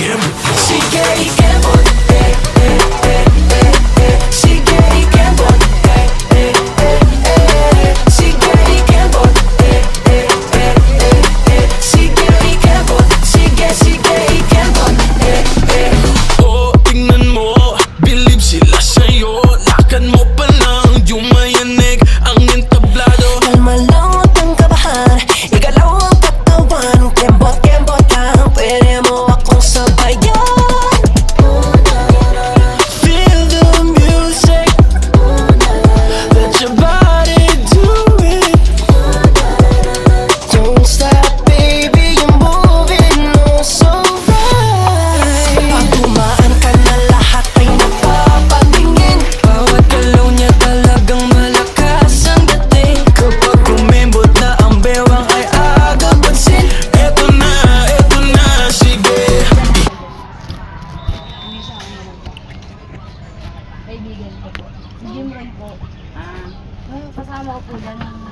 Sige, ikembot, sige, ikembot, sige, ikembot, sige, ikembot, sige, ikembot. Oh, tingnan mo, believe sila sa'yo. Lakad mo pa lang, yung mayanig ang entablado. Kalma lang, huwag kang kabahan, igalaw ang katawan. Kembot, kembot lang, pwede mo akong sabayan. Feel the music, let your body do it. Don't stop, baby, you're moving oh so right. Pag dumaan ka na, lahat ay napapatingin. Bawat galaw niya talagang malakas ang dating. Kapag kumembot na ang bewang ay agaw pansin. Eto na, sige. Kaibigan ko po. Si Jim Ron po. Kasama ko po dyan ng